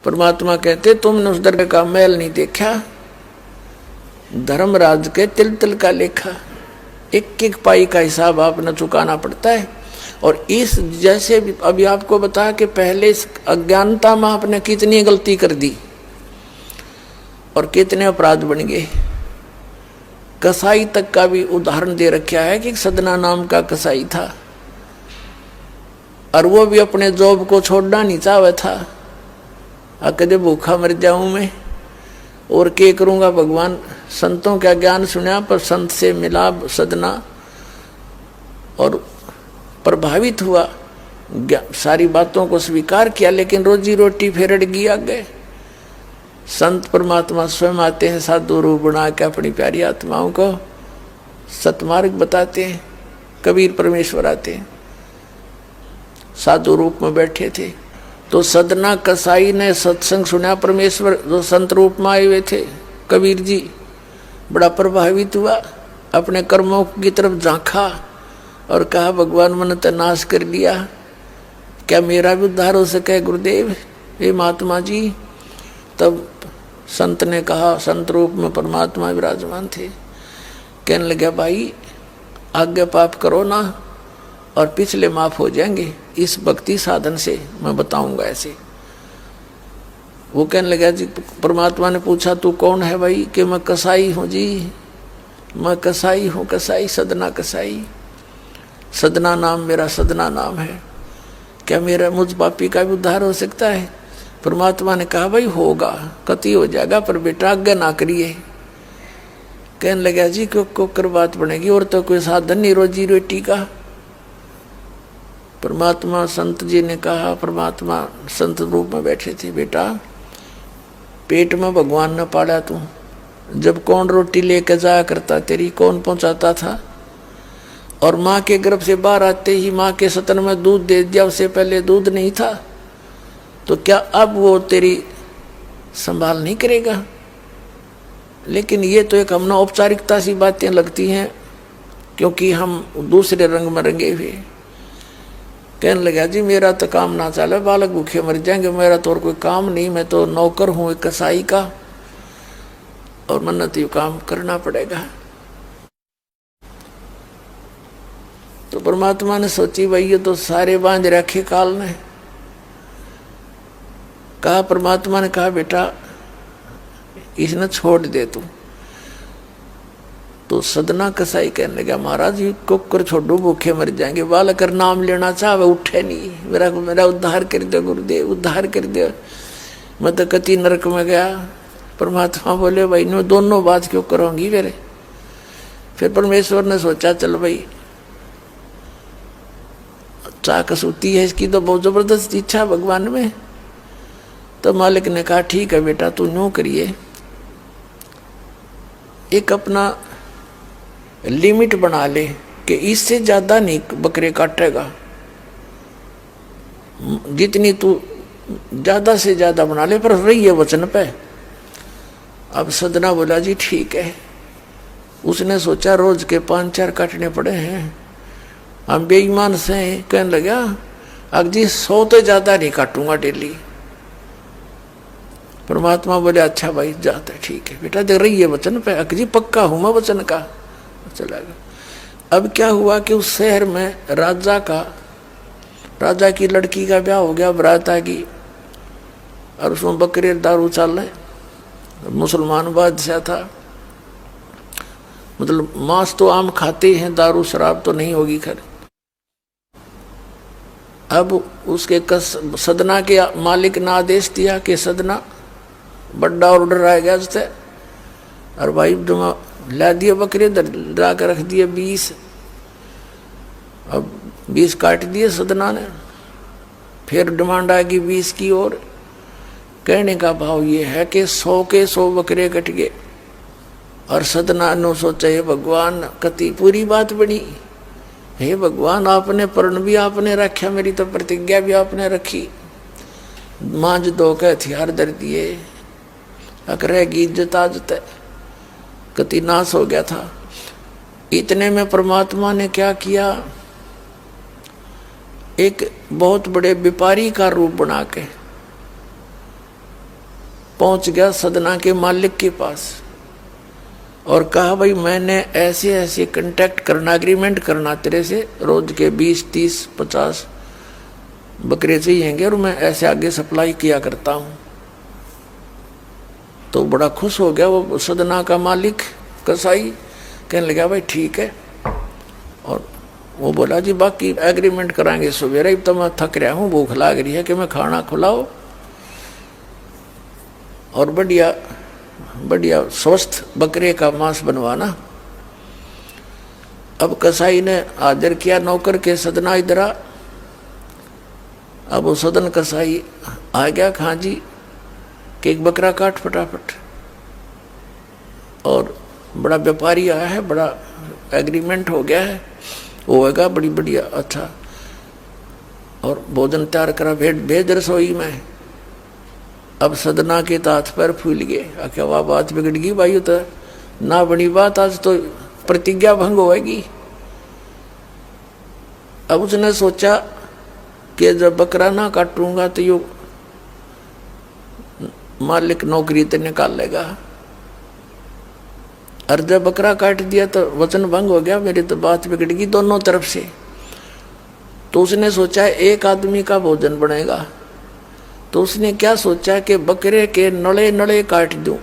परमात्मा कहते तुमने उस दरगाह का मैल नहीं देखा, धर्मराज के तिल तिल का लेखा, एक एक पाई का हिसाब आपने चुकाना पड़ता है। और इस जैसे अभी आपको बताया कि पहले इस अज्ञानता में आपने कितनी गलती कर दी और कितने अपराध बन गए। कसाई तक का भी उदाहरण दे रखा है कि सदना नाम का कसाई था और वो भी अपने जॉब को छोड़ना नहीं चाहता था। कदे भूखा मर जाऊं मैं और क्या करूंगा, भगवान संतों का ज्ञान सुना पर संत से मिला सदना और प्रभावित हुआ, सारी बातों को स्वीकार किया, लेकिन रोजी रोटी फिर अड़ गई आगे। संत परमात्मा स्वयं आते हैं साधु रूप बना के अपनी प्यारी आत्माओं को सतमार्ग बताते हैं। कबीर परमेश्वर आते हैं, साधु रूप में बैठे थे तो सदना कसाई ने सत्संग सुना, परमेश्वर जो संत रूप में आए हुए थे कबीर जी, बड़ा प्रभावित हुआ, अपने कर्मों की तरफ झांका और कहा भगवान मैंने तो नाश कर लिया, क्या मेरा भी उद्धार हो सके गुरुदेव, हे महात्मा जी। तब संत ने कहा, संत रूप में परमात्मा विराजमान थे, कहने लगे भाई आगे पाप करो ना और पिछले माफ हो जाएंगे, इस भक्ति साधन से मैं बताऊंगा ऐसे। वो कहने लगा जी, परमात्मा ने पूछा तू कौन है भाई, कि मैं कसाई हूँ जी, मैं कसाई हूँ, कसाई सदना कसाई, सदना नाम मेरा सदना नाम है, क्या मेरा मुझ पापी का भी उद्धार हो सकता है। परमात्मा ने कहा भाई होगा, कति हो जाएगा, पर बेटा आज्ञा ना करिए। कहने लगा जी क्यों कर बात बनेगी, और तो कोई साधन नहीं रोजी रोटी का। परमात्मा संत जी ने कहा, परमात्मा संत रूप में बैठे थे, बेटा पेट में भगवान ने पाला तू, जब कौन रोटी लेकर जाया करता तेरी, कौन पहुंचाता था, और माँ के गर्भ से बाहर आते ही माँ के सतन में दूध दे दिया, उससे पहले दूध नहीं था, तो क्या अब वो तेरी संभाल नहीं करेगा। लेकिन ये तो एक हमने औपचारिकता सी बातें लगती हैं, क्योंकि हम दूसरे रंग में रंगे हुए। कहने लगा जी मेरा तो काम ना चले, बालक भूखे मर जाएंगे, मेरा तो और कोई काम नहीं, मैं तो नौकर हूँ एक कसाई का, और मन्नत यू काम करना पड़ेगा। तो परमात्मा ने सोची भाई ये तो सारे बांध रखे काल ने। कहा, परमात्मा ने कहा बेटा इसने छोड़ दे तू। तो सदना कसाई कहने लगा महाराज ये कुकर छोड़ो, भूखे मर जाएंगे, बालक नाम लेना चाहे उठे नहीं, मेरा उद्धार कर दो गुरुदेव, उद्धार कर दो, मैं तो कति नरक में गया। परमात्मा बोले भाई मैं दोनों बात क्यों करूँगी मेरे। फिर परमेश्वर ने सोचा चल भाई चाह कसूती है इसकी, तो बहुत जबरदस्त इच्छा भगवान में। तो मालिक ने कहा ठीक है बेटा तू यूं करिए, एक अपना लिमिट बना ले कि इससे ज्यादा नहीं बकरे काटेगा, जितनी तू ज्यादा से ज्यादा बना ले, पर रही है वचन पे। अब सदना बोला जी ठीक है। उसने सोचा रोज के 5-4 काटने पड़े हैं, हम बेईमान से। कहने लगा अब जी 100 तो ज्यादा नहीं काटूंगा डेली। परमात्मा बोले अच्छा भाई जाता ठीक है बेटा, देख रही है वचन पे, अकजी पक्का हूं मैं वचन का। चला गया। अब क्या हुआ कि उस शहर में राजा की लड़की का ब्याह हो गया, बारात आ गई, और उसमें बकरे दारू चल रहे। मुसलमान बादशाह था, मतलब मांस तो आम खाते हैं, दारू शराब तो नहीं होगी खैर। अब उसके सदना के मालिक ने आदेश दिया कि सदना बड़ा ऑर्डर आएगा उससे, और भाई ला दिए बकरे, ला कर रख दिए 20। अब 20 काट दिए सदना ने। फिर डिमांड आएगी 20 की, और कहने का भाव ये है कि 100 के 100 बकरे कट गए। और सदना ने सोचा हे भगवान कति पूरी बात बनी, हे भगवान आपने प्रण भी आपने रखा, मेरी तो प्रतिज्ञा भी आपने रखी, मांझ दो के हथियार दर दिए, रहेगी इज्जत आजत, कति नाश हो गया था। इतने में परमात्मा ने क्या किया, एक बहुत बड़े व्यापारी का रूप बना के पहुंच गया सदना के मालिक के पास और कहा भाई मैंने ऐसे ऐसे कांटेक्ट करना, एग्रीमेंट करना तेरे से, रोज के 20, 30, 50 बकरे चाहिएंगे और मैं ऐसे आगे सप्लाई किया करता हूं। तो बड़ा खुश हो गया वो सदना का मालिक कसाई, कहने लगा भाई ठीक है। और वो बोला जी बाकी एग्रीमेंट कराएंगे सवेरे ही, तो मैं थक रहा हूँ, भूख लाग रही है कि मैं खाना खिलाओ और बढ़िया बढ़िया स्वस्थ बकरे का मांस बनवाना। अब कसाई ने आदर किया नौकर के, सदना इधर आ। अब वो सदन कसाई आ गया, हाँ जी कि एक बकरा काट फटाफट। और बड़ा व्यापारी आया है, बड़ा एग्रीमेंट हो गया है, होएगा बड़ी बढ़िया अच्छा। और भोजन तैयार करा, भेज रसोई में। अब सदना के हाथ पैर फूल गए, क्या वाह बात बिगड़ गई भाई, तो ना बनी बात, आज तो प्रतिज्ञा भंग होएगी। अब उसने सोचा कि जब बकरा ना काटूंगा तो यो मालिक नौकरी तो निकाल लेगा, और जब बकरा काट दिया तो वचन भंग हो गया, मेरी तो बात बिगड़ गई दोनों तरफ से। तो उसने सोचा एक आदमी का भोजन बनेगा, तो उसने क्या सोचा कि बकरे के नड़े नड़े काट दूं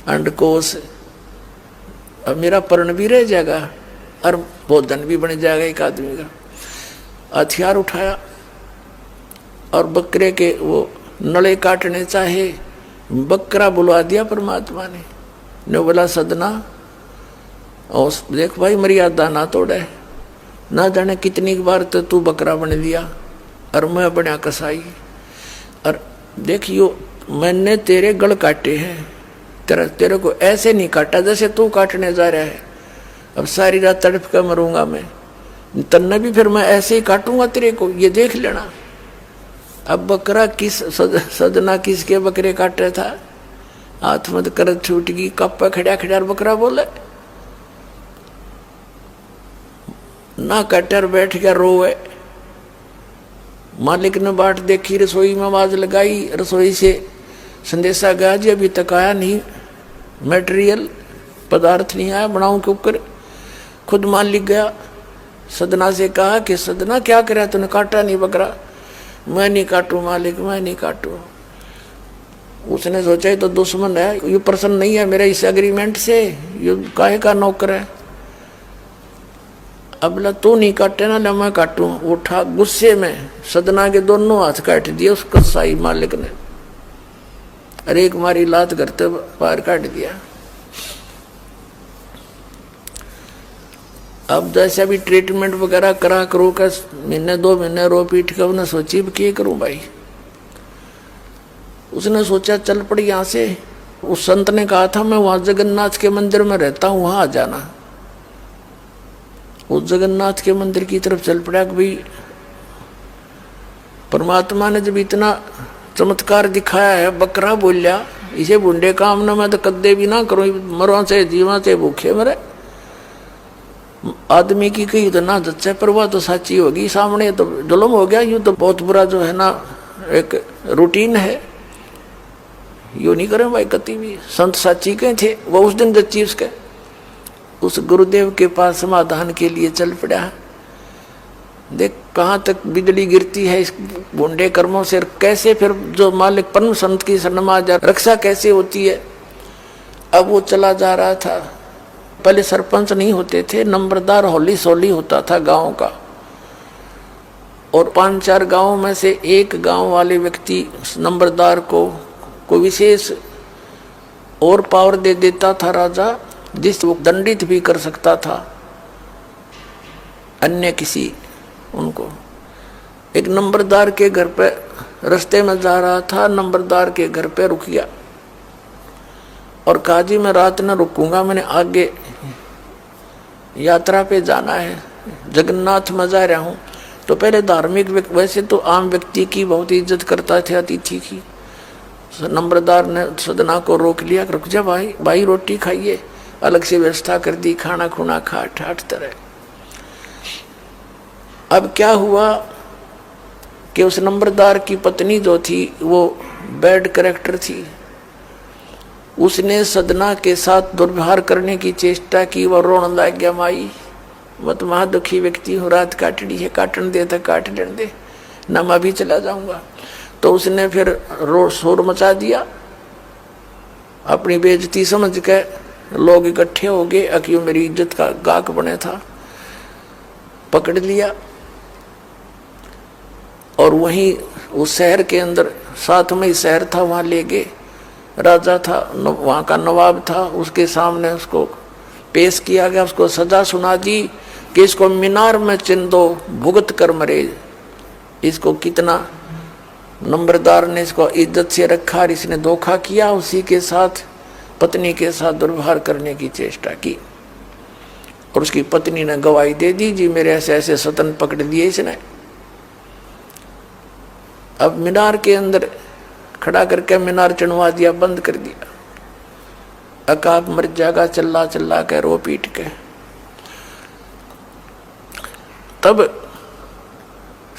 अंडकोश, अब मेरा पर्ण भी रह जाएगा और भोजन भी बन जाएगा एक आदमी का। हथियार उठाया और बकरे के वो नड़े काटने चाहे, बकरा बुलवा दिया परमात्मा ने बोला सदना और देख भाई मर्यादा ना तोड़े, ना जाने कितनी बार तो तू बकरा बन दिया और मैं बना कसाई, और देखियो मैंने तेरे गल काटे हैं, तेरे को ऐसे नहीं काटा जैसे तू काटने जा रहा है। अब सारी रात तड़प कर मरूंगा मैं, तन्ने भी फिर मैं ऐसे ही काटूंगा तेरे को, ये देख लेना। अब बकरा किस सदना किसके बकरे काट रहा था, हाथ मत कर छूट गई, कप खड़ा खड़ा बकरा बोले ना, कटर बैठ गया रोवे। मालिक ने बाट देखी, रसोई में आवाज लगाई, रसोई से संदेशा गया जी अभी तक आया नहीं, मटेरियल पदार्थ नहीं आया, बनाऊं के ऊपर। खुद मालिक गया, सदना से कहा कि सदना क्या करे, तूने काटा नहीं बकरा। मैं नहीं काटू मालिक, मैं नहीं काटू। उसने सोचा तो दुश्मन है, ये प्रसन्न नहीं है मेरे इस एग्रीमेंट से, ये काहे का नौकर है। अब ला तू नहीं काटे ना, मैं काटू। उठा गुस्से में सदना के दोनों हाथ काट दिए उस कसाई मालिक ने, अरे एक मारी लात करते बाहर काट दिया। अब जैसे अभी ट्रीटमेंट वगैरह करा करो का, महीने 2 महीने रो पीट कर उन्हें सोची क्या करूं भाई। उसने सोचा चल पड़ी यहाँ से। उस संत ने कहा था मैं वहां जगन्नाथ के मंदिर में रहता हूं, वहां आ जाना। उस जगन्नाथ के मंदिर की तरफ चल पड़ा कि भाई परमात्मा ने जब इतना चमत्कार दिखाया है, बकरा बोलिया, इसे बुंडे काम ना मैं तो कदे भी ना करूं, मरवा से जीवा से भूखे मरे। आदमी की कही तो ना जच्चे, पर वह तो सच्ची होगी, सामने तो जुल्म हो गया। यूं तो बहुत बुरा जो है ना एक रूटीन है, यू नहीं करें भाई कति भी। संत साची के थे वो उस दिन जच्ची उसके, उस गुरुदेव के पास समाधान के लिए चल पड़ा। देख कहाँ तक बिजली गिरती है इस बूंदे कर्मों से, कैसे फिर जो मालिक परम संत की शरण आ जा रक्षा कैसे होती है। अब वो चला जा रहा था, पहले सरपंच नहीं होते थे, नंबरदार होली सोली होता था गांव का, और 5-4 गांव में से एक गांव वाले व्यक्ति नंबरदार को विशेष और पावर दे देता था राजा, जिस वो दंडित भी कर सकता था अन्य किसी उनको। एक नंबरदार के घर पे रास्ते में जा रहा था, नंबरदार के घर पे रुक गया और कहा जी मैं रात न रुकूंगा, मैंने आगे यात्रा पे जाना है, जगन्नाथ में जा रहा हूँ। तो पहले धार्मिक वैसे तो आम व्यक्ति की बहुत इज्जत करता थे, अतिथि की। नंबरदार ने सदना को रोक लिया, रुक जा भाई, भाई रोटी खाइए, अलग से व्यवस्था कर दी, खाना खुना खा ठाठ तरह। अब क्या हुआ कि उस नंबरदार की पत्नी जो थी वो बैड कैरेक्टर थी। उसने सदना के साथ दुर्व्यवहार करने की चेष्टा की। वह रोने लग गया, माई मैं तो महा दुखी व्यक्ति हूँ, रात काटनी है, काटन दे तो काट दे, न मैं भी चला जाऊंगा। तो उसने फिर शोर मचा दिया। अपनी बेइज्जती समझ के लोग इकट्ठे हो गए, अक्यों मेरी इज्जत का गाक बने था। पकड़ लिया और वहीं उस शहर के अंदर, साथ में ही शहर था, वहां ले गए। राजा था, वहां का नवाब था, उसके सामने उसको पेश किया गया। उसको सजा सुना दी कि इसको मीनार में चिन दो, भुगत कर मरे। इसको कितना नंबरदार ने इसको इज्जत से रखा और इसने धोखा किया, उसी के साथ पत्नी के साथ दुर्व्यवहार करने की चेष्टा की। और उसकी पत्नी ने गवाही दे दी, जी मेरे ऐसे ऐसे सतन पकड़ लिए इसने। अब मीनार के अंदर खड़ा करके मीनार चढ़वा दिया, बंद कर दिया। अकाब मर जाएगा, चिल्ला चिल्ला के रो पीट के। तब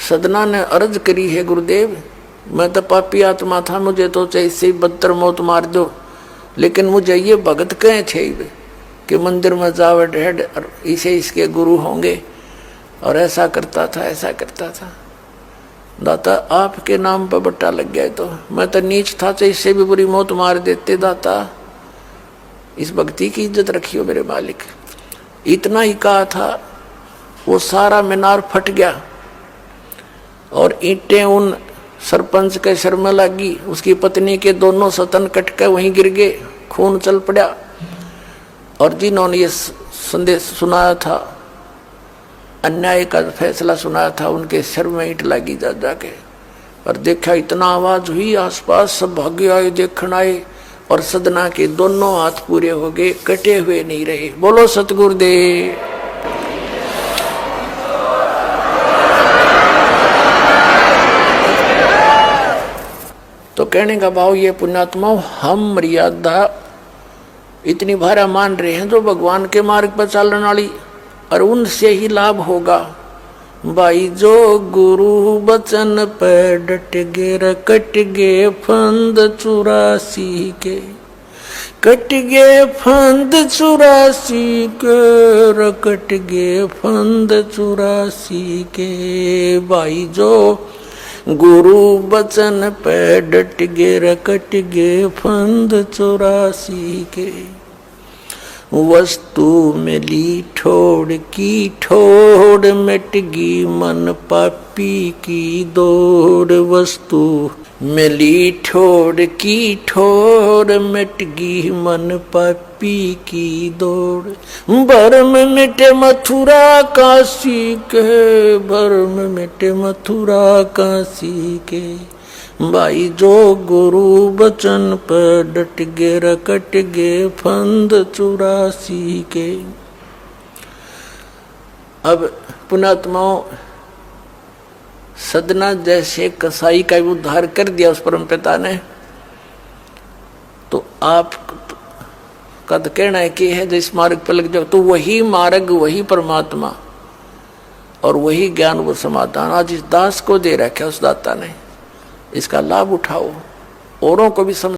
सदना ने अर्ज करी, है गुरुदेव मैं तो पापी आत्मा था, मुझे तो चाहे इससे बदतर मौत मार दो, लेकिन मुझे ये भगत कहे थे कि मंदिर में जावे ढेड इसे इसके गुरु होंगे, और ऐसा करता था ऐसा करता था। दाता आपके नाम पर बट्टा लग गया, तो मैं तो नीच था, तो इससे भी बुरी मौत मार देते। दाता इस भक्ति की इज्जत रखियो मेरे मालिक। इतना ही कहा था, वो सारा मीनार फट गया और ईंटें उन सरपंच के सर में लगी। उसकी पत्नी के दोनों सतन कट के वहीं गिर गए, खून चल पड़ा। और जिन्होंने ये संदेश सुनाया था, अन्याय का फैसला सुनाया था, उनके सिर में ईंट लगी जा जाके। और देखा इतना आवाज हुई, आसपास सब भागे आए, देखने आए, और सदना के दोनों हाथ पूरे हो गए, कटे हुए नहीं रहे। बोलो सतगुरुदेव। तो कहने का भाव ये पुण्यात्मा, हम मर्यादा इतनी भारा मान रहे हैं जो भगवान के मार्ग पर चलने वाली, और उनसे ही लाभ होगा। भाई जो गुरु बचन पे डट गे, कट गे फंद 84 के, कट गे फंद 84 के, कट गे फंद 84 के। भाई जो गुरु बचन पे डट गे, कट गे फंद 84 के। वस्तु मिली ठोड़ की ठोड़, मिटगी मन पापी की दौड़। वस्तु मिली ठोड़ की ठोड़, मिटगी मन पापी की दौड़। भरम मिटे मथुरा काशी के, भरम मिटे मथुरा काशी के। भाई जो गुरु बचन पर डट गे, कट गे फंद 84 के। अब पुणात्माओं, सदना जैसे कसाई का उद्धार कर दिया उस परम पिता ने, तो आप का तो कहना है कि है जिस मार्ग पर लग जाओ, तो वही मार्ग, वही परमात्मा और वही ज्ञान, वो समाधान आज इस दास को दे रखा है उस दाता ने। इसका लाभ उठाओ, औरों को भी